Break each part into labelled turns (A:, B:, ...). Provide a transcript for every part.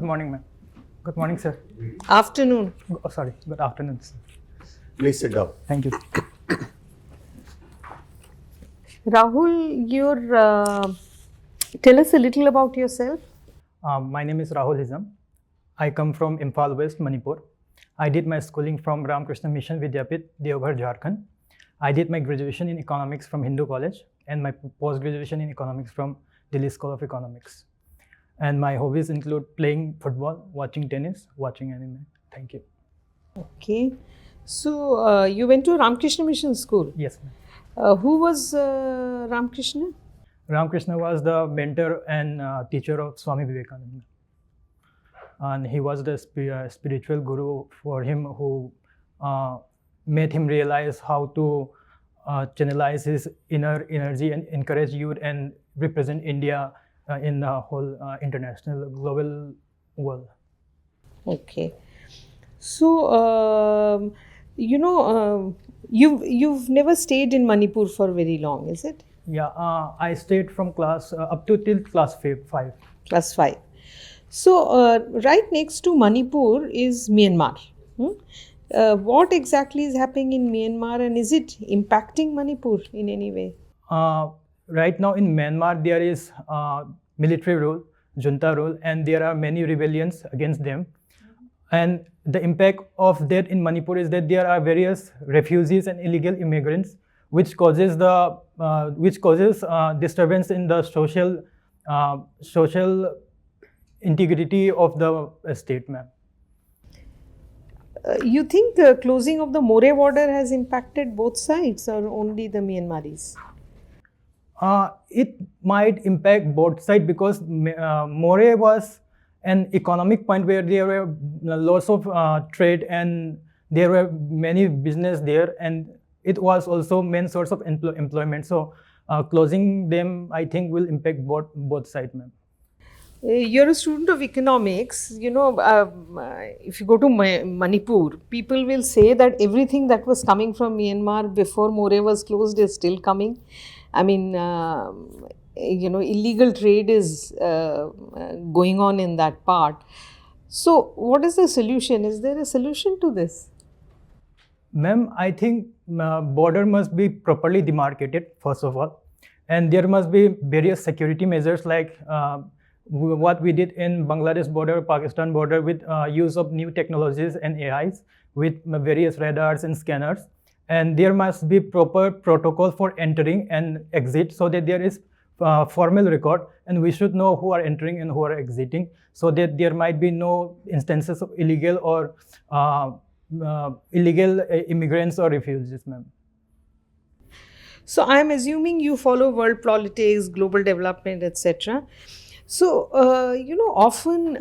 A: morning, ma'am. Good morning, sir.
B: Afternoon.
A: Oh, sorry, good afternoon, sir.
C: Please sit down.
A: Thank you.
B: Rahul, tell us a little about yourself.
A: My name is Rahul Hijam. I come from Imphal West, Manipur. I did my schooling from Ramakrishna Mission Vidyapit, Deoghar, Jharkhand. I did my graduation in economics from Hindu College and my post-graduation in economics from Delhi School of Economics. And my hobbies include playing football, watching tennis, watching anime. Thank you.
B: Okay. So, you went to Ramakrishna Mission School.
A: Yes, ma'am.
B: Who was Ramakrishna?
A: Ramakrishna was the mentor and teacher of Swami Vivekananda. And he was the spiritual guru for him who made him realize how to channelize his inner energy and encourage youth and represent India in the whole international global world.
B: Okay. So, you've never stayed in Manipur for very long, is it?
A: Yeah, I stayed from class up to till class 5.
B: Class 5. So, right next to Manipur is Myanmar. What exactly is happening in Myanmar, and is it impacting Manipur in any way?
A: Right now in Myanmar, there is military rule, junta rule, and there are many rebellions against them. And the impact of that in Manipur is that there are various refugees and illegal immigrants, which causes disturbance in the social integrity of the state, ma'am.
B: You think the closing of the More border has impacted both sides or only the Myanmaris?
A: It might impact both sides because More was an economic point where there were lots of trade and there were many business there, and it was also main source of employment. So closing them, I think, will impact both sides, ma'am.
B: You're a student of economics. If you go to Manipur, people will say that everything that was coming from Myanmar before More was closed is still coming. I mean, illegal trade is going on in that part. So, what is the solution? Is there a solution to this?
A: Ma'am, I think border must be properly demarcated, first of all. And there must be various security measures like what we did in Bangladesh border, Pakistan border with use of new technologies and AIs with various radars and scanners. And there must be proper protocol for entering and exit so that there is formal record and we should know who are entering and who are exiting so that there might be no instances of illegal or illegal immigrants or refugees, ma'am.
B: So, I am assuming you follow world politics, global development, etc. So, often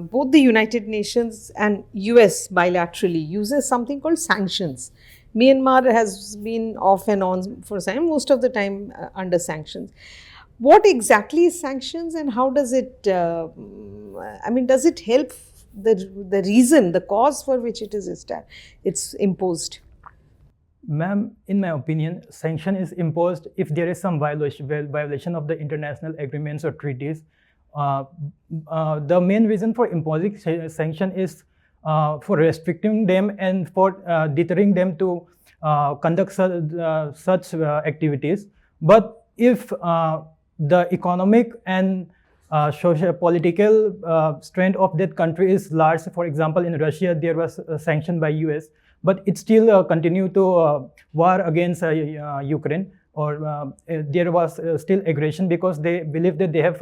B: both the United Nations and US bilaterally uses something called sanctions. Myanmar has been off and on for some, most of the time under sanctions. What exactly is sanctions and how does it, does it help the reason, the cause for which it's imposed?
A: Ma'am, in my opinion, sanction is imposed if there is some violation of the international agreements or treaties. The main reason for imposing sanction is for restricting them and for deterring them to conduct such activities. But if the economic and social political strength of that country is large, for example, in Russia there was a sanction by US, but it still continued to war against Ukraine, or there was still aggression because they believe that they have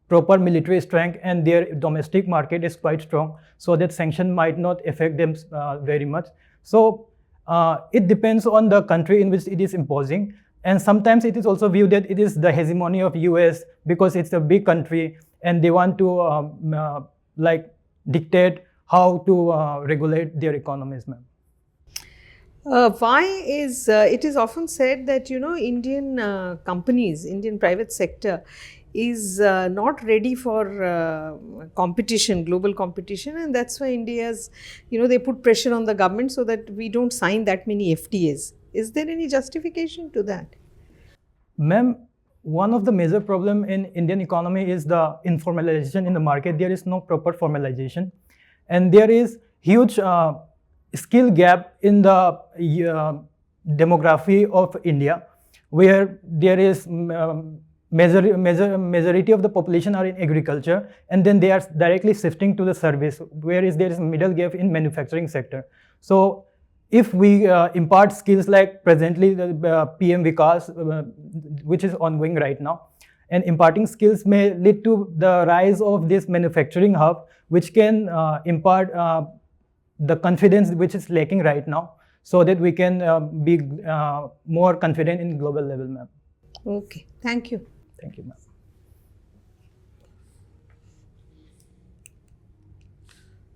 A: proper military strength and their domestic market is quite strong, so that sanction might not affect them very much. So it depends on the country in which it is imposing, and sometimes it is also viewed that it is the hegemony of US because it's a big country and they want to dictate how to regulate their economies, ma'am.
B: Why is it is often said that Indian companies, Indian private sector is not ready for competition, global competition, and that's why India's, they put pressure on the government so that we don't sign that many FTAs. Is there any justification to that?
A: Ma'am, one of the major problem in Indian economy is the informalization in the market. There is no proper formalization, and there is huge skill gap in the demography of India, where there is majority of the population are in agriculture, and then they are directly shifting to the service, whereas there is middle gap in manufacturing sector. So if we impart skills like presently the PM Vikas, which is ongoing right now, and imparting skills may lead to the rise of this manufacturing hub, which can impart the confidence which is lacking right now, so that we can be more confident in global level, ma'am.
B: Okay, thank you.
A: Thank you, ma'am.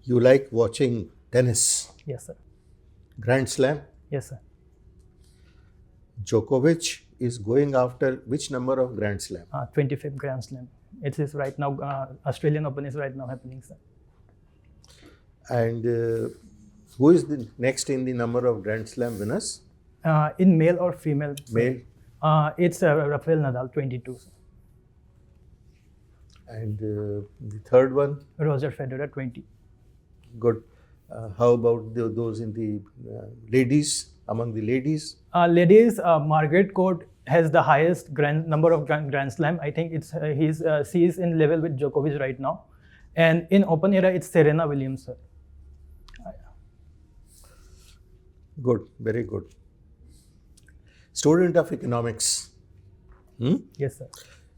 C: You like watching tennis?
A: Yes, sir.
C: Grand Slam?
A: Yes, sir.
C: Djokovic is going after which number of Grand Slam?
A: 25th Grand Slam. It is right now, Australian Open is right now happening, sir.
C: And who is the next in the number of Grand Slam winners?
A: In male or female?
C: Male.
A: It's Rafael Nadal, 22. Sir.
C: And the third one?
A: Roger Federer, 20.
C: Good. How about those in the ladies, among the ladies?
A: Ladies, Margaret Court has the highest number of Grand Slam. I think she is in level with Djokovic right now. And in open era, it's Serena Williams, sir.
C: Good, very good. Student of economics.
A: Yes, sir.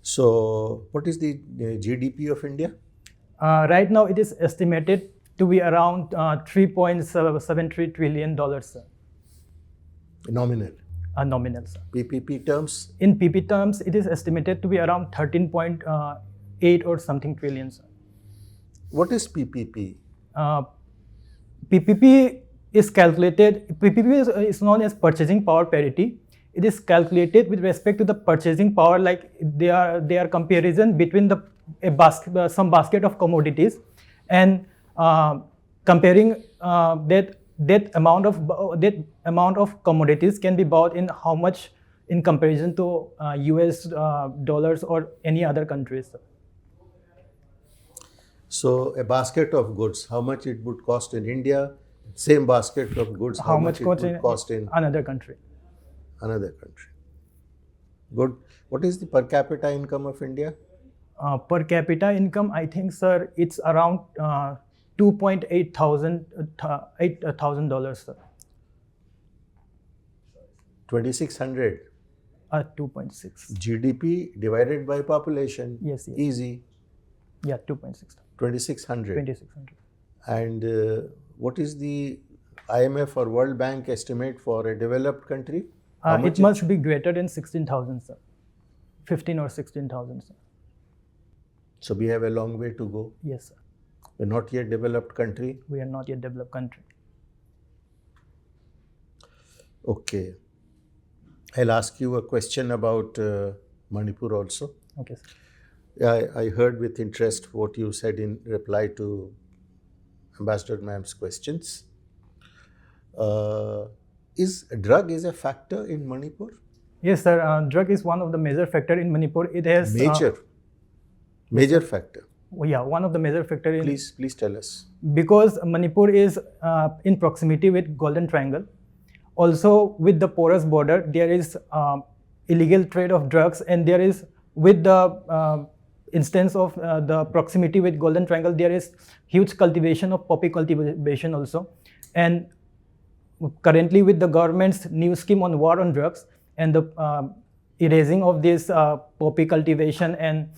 C: So, what is the GDP of India?
A: Right now, it is estimated to be around $3.73 trillion, sir.
C: Nominal.
A: Nominal, sir.
C: PPP terms?
A: In PP terms, it is estimated to be around 13.8 or something trillion, sir.
C: What is PPP?
A: PPP is calculated, PPP is known as purchasing power parity. It is calculated with respect to the purchasing power, like they are comparison between some basket of commodities, and comparing that amount of commodities can be bought in how much in comparison to US dollars or any other countries.
C: So a basket of goods, how much it would cost in India? Same basket of goods, how much it would cost in
A: another country?
C: Another country. Good. What is the per capita income of India?
A: Per capita income, I think, sir, it's around $2.8 thousand, sir.
C: 2,600.
A: 2.6.
C: GDP divided by population.
A: Yes.
C: Easy.
A: Yeah, 2.6.
C: 2,600.
A: 2,600.
C: And what is the IMF or World Bank estimate for a developed country?
A: It must be greater than 16,000, sir. 15 or 16,000, sir.
C: So we have a long way to go.
A: Yes, sir.
C: We're not yet developed country.
A: We are not yet developed country.
C: Okay. I'll ask you a question about Manipur also.
A: Okay, sir.
C: I heard with interest what you said in reply to Ambassador Ma'am's questions. Is drug a factor in Manipur?
A: Yes, sir. Drug is one of the major factor in Manipur. It has
C: major factor.
A: Yeah, one of the major factor in.
C: Please tell us.
A: Because Manipur is in proximity with Golden Triangle. Also, with the porous border, there is illegal trade of drugs, and there is with the instance of the proximity with Golden Triangle, there is huge cultivation of poppy cultivation also, and currently with the government's new scheme on war on drugs and the erasing of this poppy cultivation and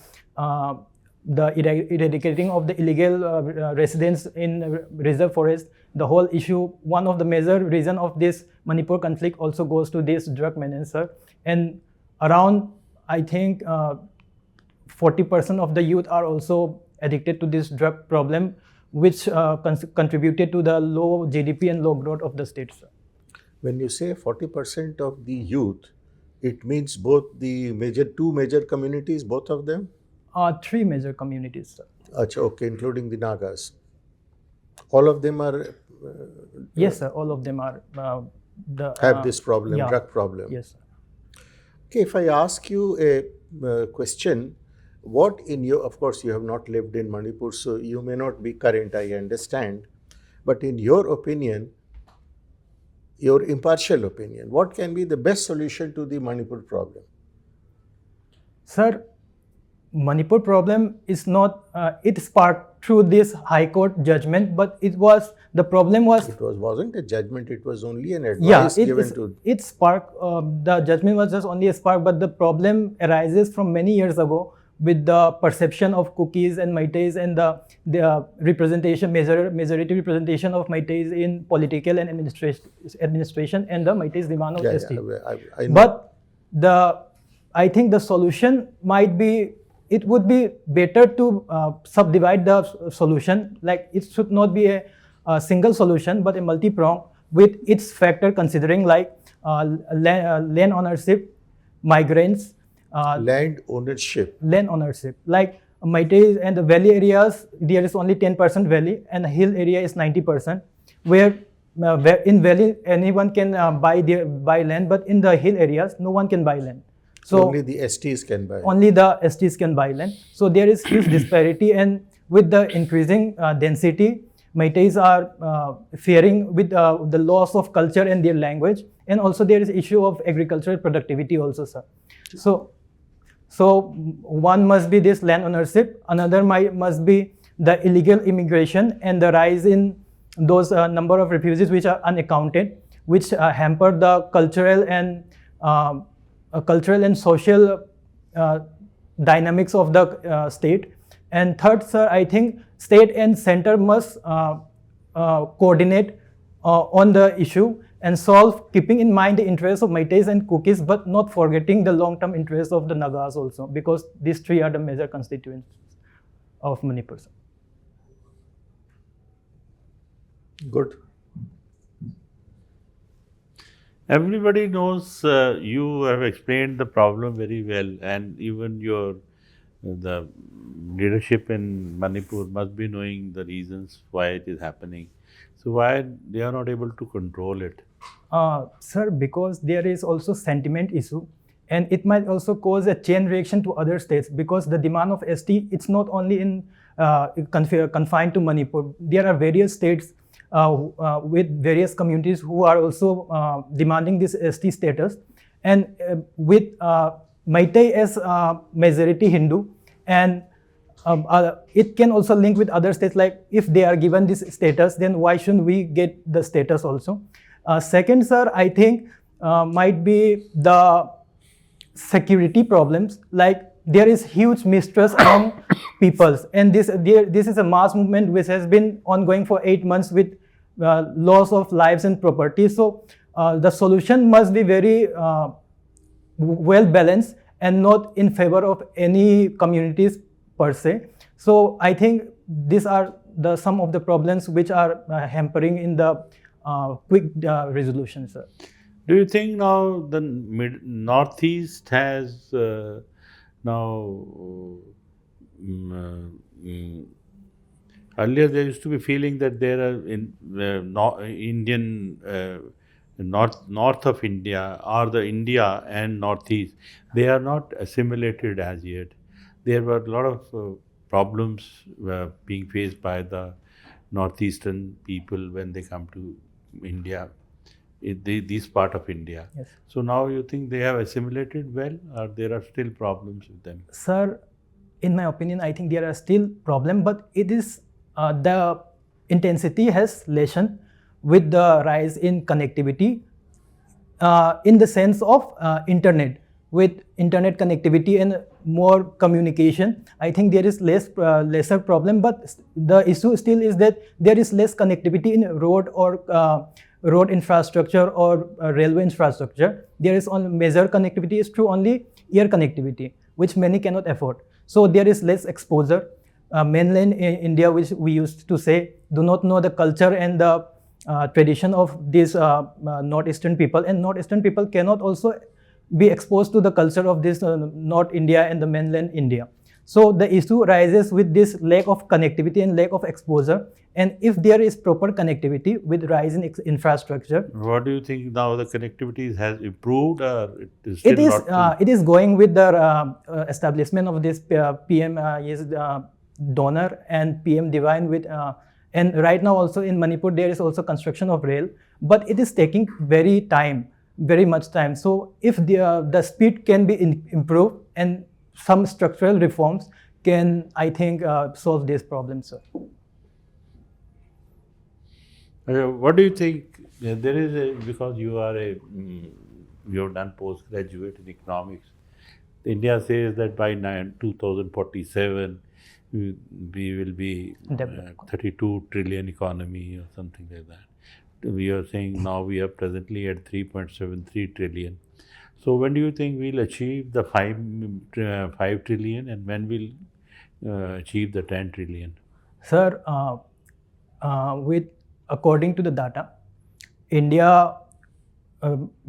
A: the eradicating of the illegal residents in reserve forest, the whole issue, one of the major reason of this Manipur conflict also goes to this drug menace, sir. And around, I think, 40% of the youth are also addicted to this drug problem, which contributed to the low GDP and low growth of the state, sir.
C: When you say 40% of the youth, it means both the two major communities, both of them?
A: 3 major communities, sir.
C: Achha, okay, including the Nagas. All of them are...
A: yes, sir. All of them are...
C: have this problem,
A: yeah.
C: drug problem.
A: Yes, sir.
C: Okay, if I ask you a question, what in your, of course, you have not lived in Manipur, so you may not be current, I understand, but in your opinion, your impartial opinion, what can be the best solution to the Manipur problem?
A: Sir, Manipur problem is not, it sparked through this High Court judgment, but it was, the problem was,
C: It wasn't a judgment, it was only an
A: yeah,
C: advice given to.
A: it sparked, the judgment was just only a spark, but the problem arises from many years ago with the perception of Kukis and Meiteis and the representation, majority representation of Meiteis in political and administration and the Meiteis demand of ST.
C: I know.
A: But I think the solution might be, it would be better to subdivide the solution, like it should not be a single solution but a multi-pronged with its factor considering like land ownership, migrants,
C: Land ownership.
A: like Meiteis and the valley areas, there is only 10% valley and the hill area is 90%, where in valley anyone can buy land, but in the hill areas no one can buy land. So
C: Only the STs can buy.
A: only the STs can buy land. So there is huge disparity, and with the increasing density, Meiteis are fearing with the loss of culture and their language, and also there is issue of agricultural productivity also, sir. So one must be this land ownership, another must be the illegal immigration and the rise in those number of refugees which are unaccounted, which hamper the cultural and social dynamics of the state. And third, sir, I think state and center must coordinate on the issue and solve, keeping in mind the interests of Meiteis and Kukis, but not forgetting the long-term interests of the Nagas also, because these three are the major constituents of Manipur.
C: Good.
D: Everybody knows you have explained the problem very well, and even the leadership in Manipur must be knowing the reasons why it is happening. So why they are not able to control it?
A: Sir, because there is also sentiment issue, and it might also cause a chain reaction to other states, because the demand of ST, it's not only confined to Manipur. There are various states with various communities who are also demanding this ST status, and with Meitei as majority Hindu, and it can also link with other states, like if they are given this status, then why shouldn't we get the status also? Second, sir, I think might be the security problems, like there is huge mistrust among peoples, and this is a mass movement which has been ongoing for 8 months with loss of lives and property. So the solution must be very well balanced and not in favor of any communities per se. So I think these are some of the problems which are hampering in the quick resolution, sir.
D: Do you think now the Northeast has earlier there used to be feeling that there are Indian north of India, or the India and Northeast, they are not assimilated as yet. There were a lot of problems being faced by the Northeastern people when they come to India, this part of India.
A: Yes.
D: So now you think they have assimilated well, or there are still problems with them?
A: Sir, in my opinion, I think there are still problems, but it is the intensity has lessened with the rise in connectivity in the sense of internet. With internet connectivity and more communication, I think there is lesser problem, but the issue still is that there is less connectivity in road or road infrastructure or railway infrastructure. There is only major connectivity is through only air connectivity, which many cannot afford. So there is less exposure. Mainland India, which we used to say, do not know the culture and the tradition of these Northeastern people, and Northeastern people cannot also be exposed to the culture of this North India and the mainland India. So the issue arises with this lack of connectivity and lack of exposure. And if there is proper connectivity with rise in infrastructure,
D: What do you think now? The connectivity has improved, or it is still
A: it is going with the establishment of this PM donor and PM Divine with and right now also in Manipur there is also construction of rail, but it is taking very much time. So if the speed can be improved and some structural reforms can, I think, solve this problem, sir.
D: What do you think? There is because you are you have done postgraduate in economics. India says that by 2047 we will be 32 trillion economy or something like that. We are saying now we are presently at 3.73 trillion. So when do you think we'll achieve the 5 trillion, and when we'll achieve the 10 trillion?
A: Sir, according to the data, India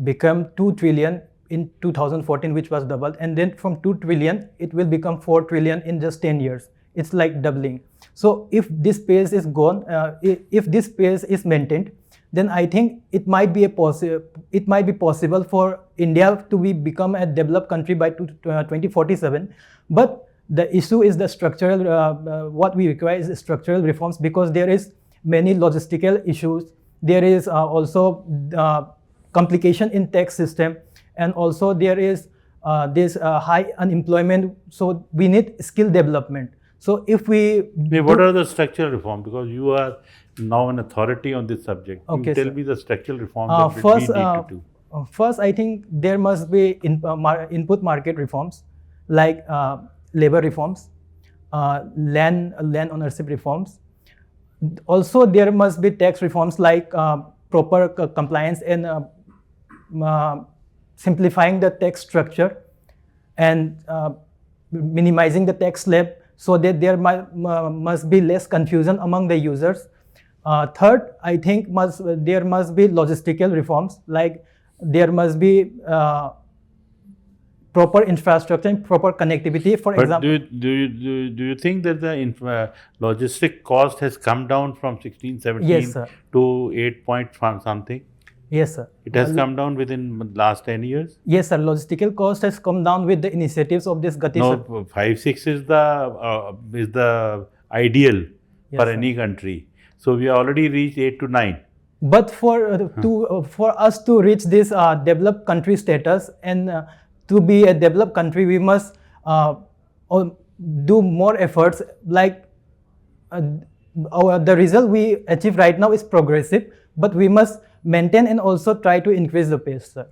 A: became 2 trillion in 2014, which was doubled, and then from 2 trillion it will become 4 trillion in just 10 years. It's like doubling. So if this pace is gone, if this pace is maintained, then I think it might be possible for India to become a developed country by 2047. But the issue is the structural. What we require is structural reforms, because there is many logistical issues. There is also complication in tax system, and also there is this high unemployment. So we need skill development. So if
D: what are the structural reforms? Because you are now an authority on this subject.
A: Okay,
D: tell
A: sir.
D: me the structural reforms that we need to do.
A: First, I think there must be input market reforms, like labor reforms, land ownership reforms. Also, there must be tax reforms like proper compliance and simplifying the tax structure and minimizing the tax slab, so that there must be less confusion among the users. Third, I think there must be logistical reforms, like there must be proper infrastructure and proper connectivity. For example,
D: do you think that the logistic cost has come down from 16, 17
A: Yes, sir.
D: to 8 point something?
A: Yes, sir.
D: It has come down within last 10 years?
A: Yes, sir. Logistical cost has come down with the initiatives of this Gati.
D: No, 5, 6 is the ideal
A: Yes,
D: for
A: sir.
D: any country. So we already reached 8 to 9.
A: But for us to reach this developed country status and to be a developed country, we must do more efforts. Like the result we achieve right now is progressive, but we must maintain and also try to increase the pace, sir.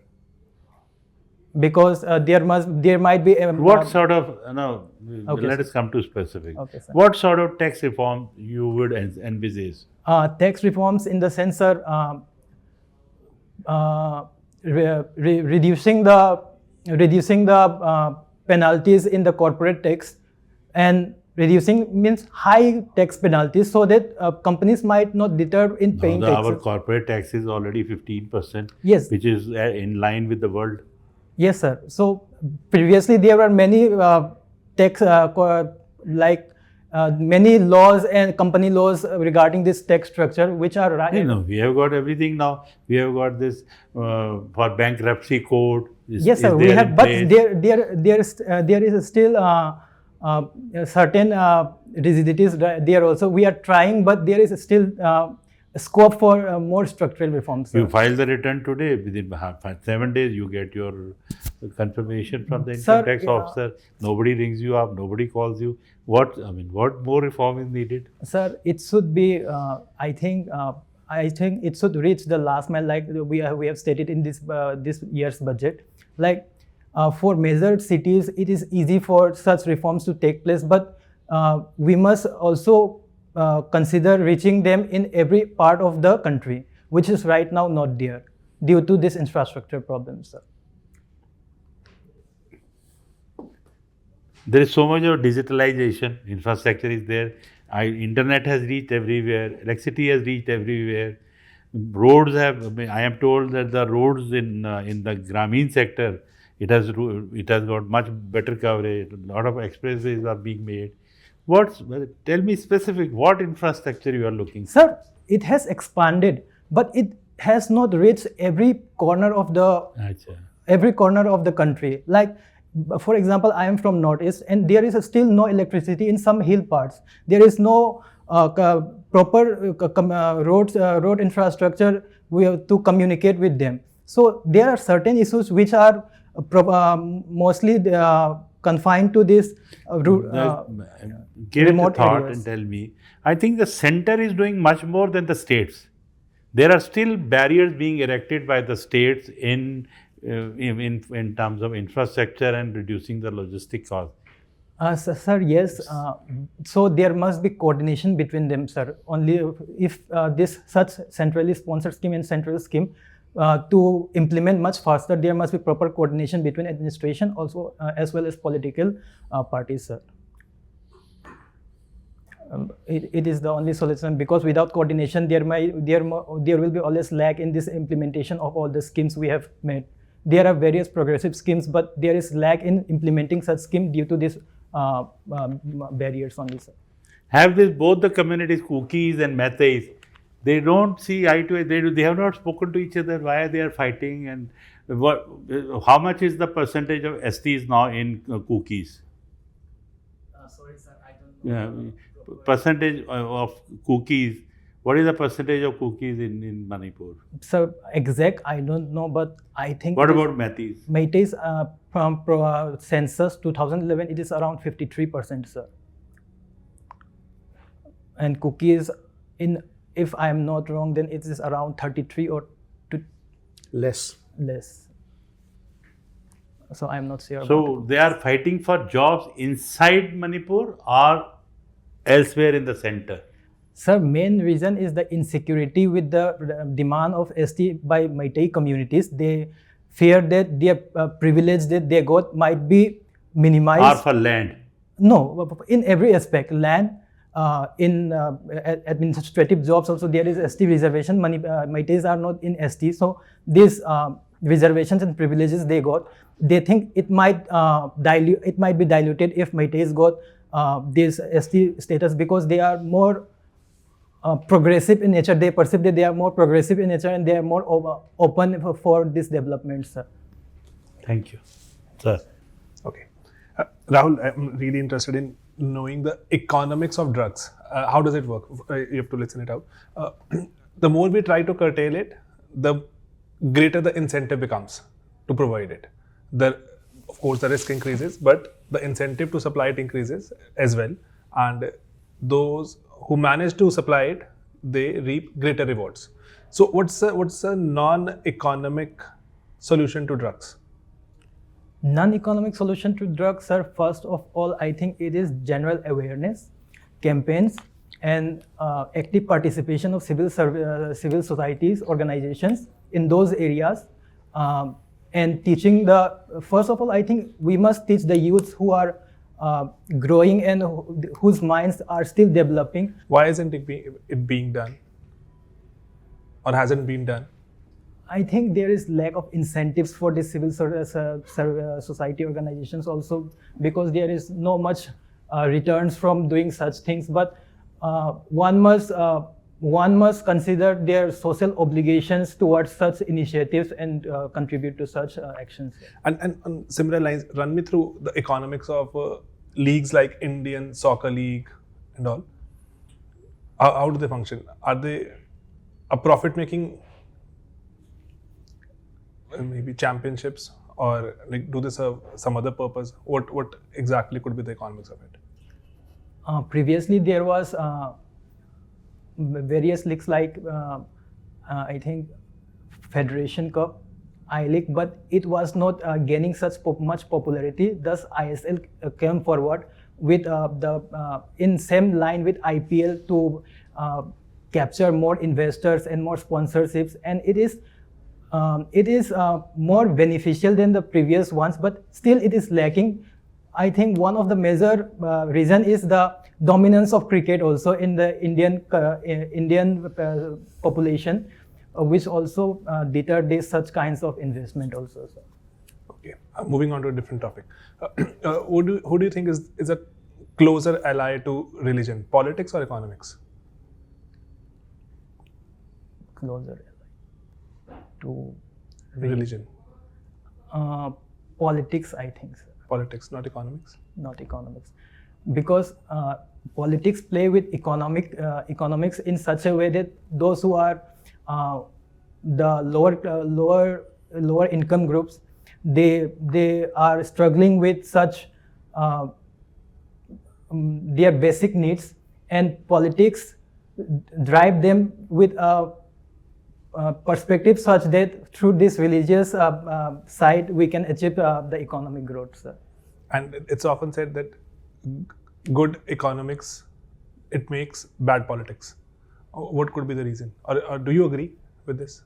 A: Because there might be a
D: What sort of
A: Okay,
D: let
A: sir.
D: us come to specific.
A: Okay, sir.
D: What sort of tax reform you would envisage?
A: tax reforms in the sense, sir, reducing the penalties in the corporate tax, and reducing means high tax penalties, so that companies might not deter in paying taxes.
D: Our corporate tax is already 15%,
A: Yes.
D: which is in line with the world.
A: Yes, sir. So previously there were many tax many laws and company laws regarding this tax structure, which are right.
D: We have got everything now. We have got this for bankruptcy code.
A: Yes, sir. We have, but there is still certain rigidities there also. We are trying, but there is still scope for more structural reforms, sir.
D: You file the return today, within 7 days you get your confirmation from the income
A: Sir,
D: tax officer. Nobody rings you up, nobody calls you. What more reform is needed?
A: Sir, it should be. I think it should reach the last mile, like we have stated in this year's budget. Like for major cities, it is easy for such reforms to take place, but we must also consider reaching them in every part of the country, which is right now not there due to this infrastructure problems, sir.
D: There is so much of digitalization, infrastructure is there, internet has reached everywhere, electricity has reached everywhere, roads have, I am told that the roads in the Grameen sector It has got much better coverage. A lot of expressways are being made. Tell me specific, what infrastructure you are looking for?
A: Sir, it has expanded, but it has not reached every corner of the country. Like, for example, I am from Northeast, and there is still no electricity in some hill parts. There is no proper road infrastructure to communicate with them. So there are certain issues which are mostly confined to this
D: give it a
A: remote
D: thought
A: areas.
D: and tell me. I think the center is doing much more than the states. There are still barriers being erected by the states in terms of infrastructure and reducing the logistic cost.
A: Sir, yes. So there must be coordination between them, sir. Only if this such centrally sponsored scheme and central scheme to implement much faster, there must be proper coordination between administration also as well as political parties, sir. It is the only solution, because without coordination, there will be always lag in this implementation of all the schemes we have made. There are various progressive schemes, but there is lag in implementing such scheme due to these barriers only, sir.
D: Have both the communities, Kukis and Meiteis, they don't see eye to eye. They have not spoken to each other. Why they are fighting, and how much is the percentage of STs now in Kukis?
A: Sorry, sir, I don't know.
D: Yeah. Percentage of Kukis. What is the percentage of Kukis in Manipur?
A: So exact, I don't know, but I think.
D: What about Meiteis?
A: Meiteis from census 2011, it is around 53%, sir. And Kukis, if I am not wrong, then it is around 33 or
C: less.
A: So I am not sure.
D: So they are fighting for jobs inside Manipur or elsewhere in the center?
A: Sir, main reason is the insecurity with the demand of ST by Meitei communities. They fear that their privilege that they got might be minimized.
D: Or for land?
A: No, in every aspect, land, in administrative jobs also there is ST reservation. Meiteis are not in ST, so these reservations and privileges they got, they think it might be diluted if Meiteis got this ST status, because they are more progressive in nature. They perceive that they are more progressive in nature and they are more open for this development, sir.
D: Thank you, sir.
E: Okay. Rahul, I'm really interested in knowing the economics of drugs. How does it work? You have to listen it out. The more we try to curtail it, the greater the incentive becomes to provide it. Of course, the risk increases, but the incentive to supply it increases as well. And those who manage to supply it, they reap greater rewards. So what's a non-economic solution to drugs?
A: Non-economic solution to drugs, sir, first of all, I think it is general awareness, campaigns, and active participation of civil societies, organizations in those areas, and teaching first of all, I think we must teach the youths who are growing and whose minds are still developing.
E: Why isn't it being done? Or hasn't been done?
A: I think there is lack of incentives for the civil society organizations also, because there is no much returns from doing such things. But one must consider their social obligations towards such initiatives and contribute to such actions.
E: And on similar lines, run me through the economics of leagues like Indian Soccer League and all. How do they function? Are they a profit-making maybe championships, or like do they serve some other purpose? What exactly could be the economics of it?
A: Previously, there was various leagues like I think Federation Cup, I-League, but it was not gaining such much popularity. Thus, ISL came forward with in same line with IPL to capture more investors and more sponsorships, and it is more beneficial than the previous ones, but still it is lacking. I think one of the major reason is the dominance of cricket also in the Indian population, which also deterred such kinds of investment also. So.
E: Okay. Moving on to a different topic. Who do you think is a closer ally to religion, politics or economics?
A: Closer to
E: Religion.
A: Politics, I think, sir.
E: Politics, not economics.
A: Not economics, because politics play with economics in such a way that those who are the lower income groups, they are struggling with such their basic needs, and politics drive them with a perspective such that through this religious side we can achieve the economic growth, sir.
E: And it's often said that good economics, it makes bad politics. What could be the reason? Or do you agree with this?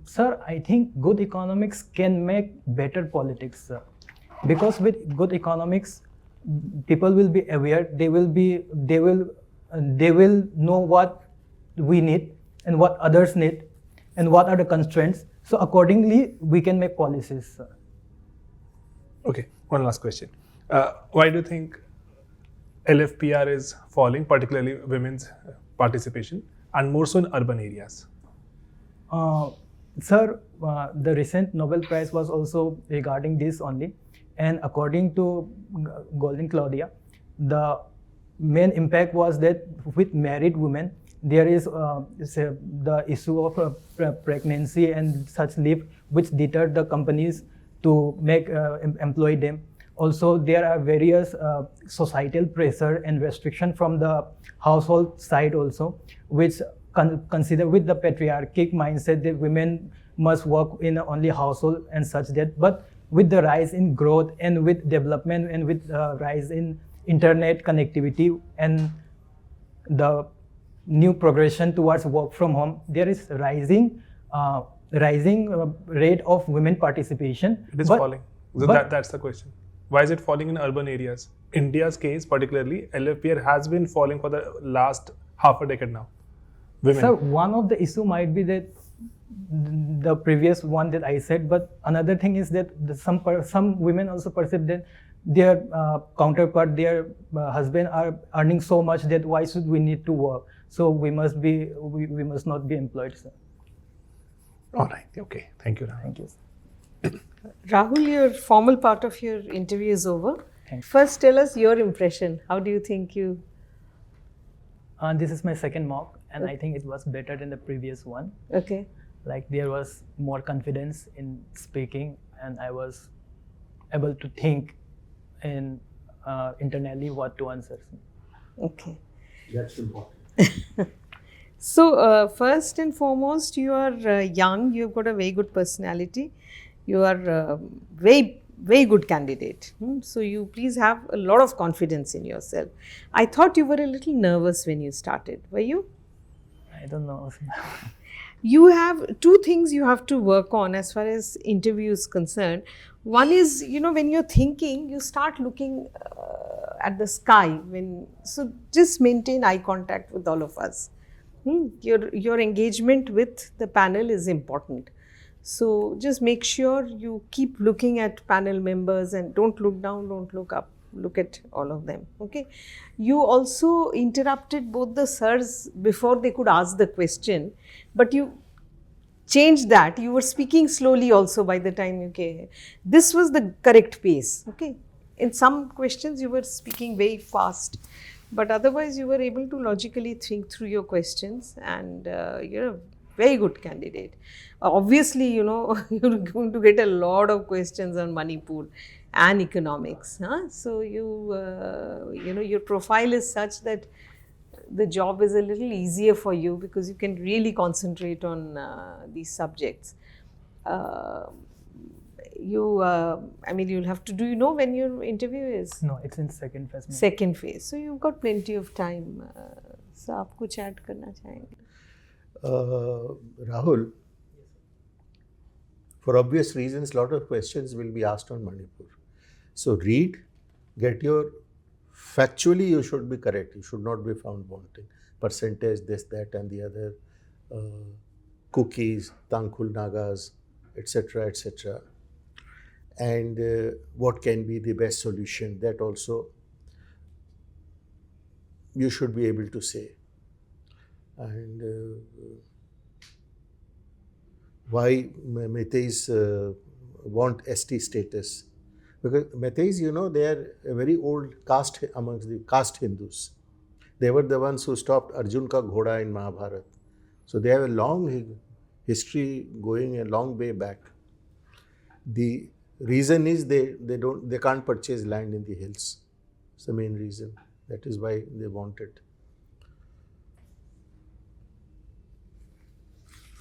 A: Sir, I think good economics can make better politics, sir. Because with good economics, people will be aware. They will know what we need and what others need, and what are the constraints. So accordingly, we can make policies, sir.
E: Okay, one last question. Why do you think LFPR is falling, particularly women's participation, and more so in urban areas?
A: Sir, the recent Nobel Prize was also regarding this only, and according to Golden Claudia, the main impact was that with married women, there is the issue of pregnancy and such leave, which deterred the companies to make employ them. Also, there are various societal pressure and restriction from the household side also, which consider with the patriarchic mindset that women must work in only household and such that. But with the rise in growth and with development and with rise in internet connectivity and the new progression towards work from home, there is rising rate of women participation.
E: It is falling. So that's the question. Why is it falling in urban areas? India's case, particularly, LFPR has been falling for the last half a decade now. Women.
A: So one of the issue might be that the previous one that I said, but another thing is that some women also perceive that their counterpart, their husband are earning so much that why should we need to work? So we must not be employed, sir.
E: All right. Okay. Thank you, Rahul.
A: Thank you.
B: Rahul, your formal part of your interview is over.
A: Thanks.
B: First, tell us your impression. How do you think you...
A: This is my second mock, and I think it was better than the previous one.
B: Okay.
A: Like there was more confidence in speaking, and I was able to think in internally what to answer.
B: Okay.
C: That's important.
B: So, first and foremost, you are young, you've got a very good personality, you are a very, very good candidate. So, you please have a lot of confidence in yourself. I thought you were a little nervous when you started, were you?
A: I don't know.
B: You have two things you have to work on as far as interview is concerned. One is, when you're thinking, you start looking at the sky. So just maintain eye contact with all of us. Your engagement with the panel is important. So just make sure you keep looking at panel members and don't look down, don't look up. Look at all of them. Okay. You also interrupted both the sirs before they could ask the question, but you changed that. You were speaking slowly also by the time you came. This was the correct pace. Okay. In some questions you were speaking very fast, but otherwise you were able to logically think through your questions, and you're a very good candidate. Obviously, you're going to get a lot of questions on money pool and economics. So your profile is such that the job is a little easier for you because you can really concentrate on these subjects. You'll have to, do you know when your interview is?
A: No, it's in second phase.
B: Second phase. So you've got plenty of time. So आप कुछ add करना चाहेंगे?
C: Rahul, for obvious reasons, a lot of questions will be asked on Manipur. So read, get your, factually you should be correct. You should not be found wanting. Percentage, this, that and the other, cookies, Tangkhul Nagas, etc., etc. And what can be the best solution, that also you should be able to say. And why Meiteis want ST status? Because Meiteis, you know, they are a very old caste amongst the caste Hindus. They were the ones who stopped Arjun ka ghoda in Mahabharata. So they have a long history going a long way back. The reason is they can't purchase land in the hills. It's the main reason. That is why they want it.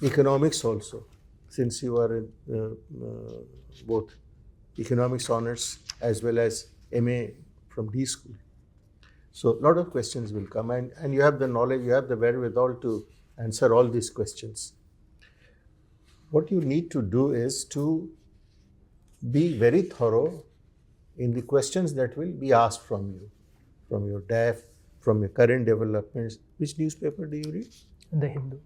C: Economics also, since you are in both economics honors as well as MA from D school. So a lot of questions will come, and you have the knowledge, you have the wherewithal to answer all these questions. What you need to do is to be very thorough in the questions that will be asked from you, from your DAF, from your current developments. Which newspaper do you read?
A: The Hindu.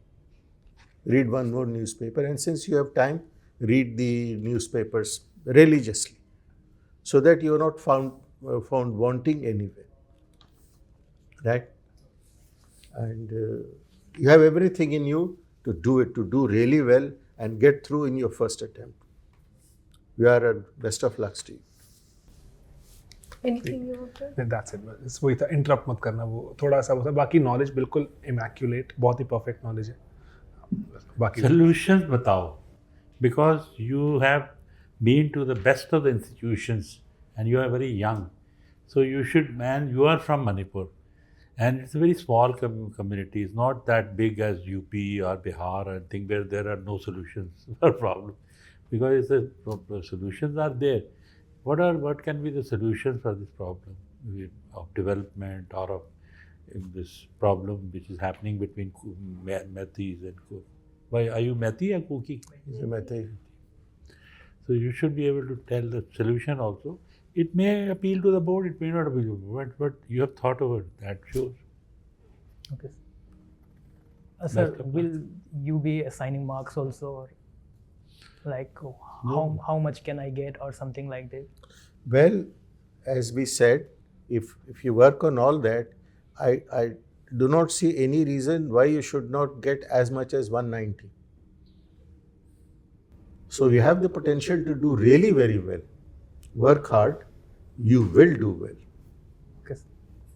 C: Read one more newspaper, and since you have time, read the newspapers religiously, so that you are not found wanting anywhere. Right? And you have everything in you to do it, to do really well and get through in your first attempt. You are at best of luck to you.
B: Anything you want to add?
E: That's it. बस वही था, interrupt मत करना, वो थोड़ा सा होता है. बाकी नॉलेज बिल्कुल इमैक्यूलेट, बहुत ही परफेक्ट नॉलेज है. बाकी
D: Solutions batao, because you have been to the best of the institutions and you are very young. So you should, man, you are from Manipur and it's a very small community. It's not that big as UP or Bihar and thing where there are no solutions for problems, because the solutions are there. What can be the solutions for this problem of development or of this problem which is happening between Meiteis and Cook? Why are you Meitei or Kuki?
C: He's a Meitei.
D: So you should be able to tell the solution also. It may appeal to the board, it may not appeal to the board, but you have thought over it. That shows.
A: Okay. Sir,
D: Best of
A: will
D: luck.
A: you be assigning marks also, or like how much can I get or something like that?
C: Well, as we said, if you work on all that, I do not see any reason why you should not get as much as 190. So you have the potential to do really very well. Work hard, you will do well.
A: Okay.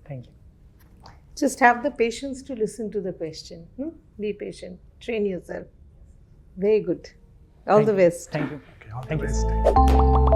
A: Thank you.
B: Just have the patience to listen to the question. Be patient. Train yourself. Very good. All the best.
A: Thank you.
E: Okay, all the best.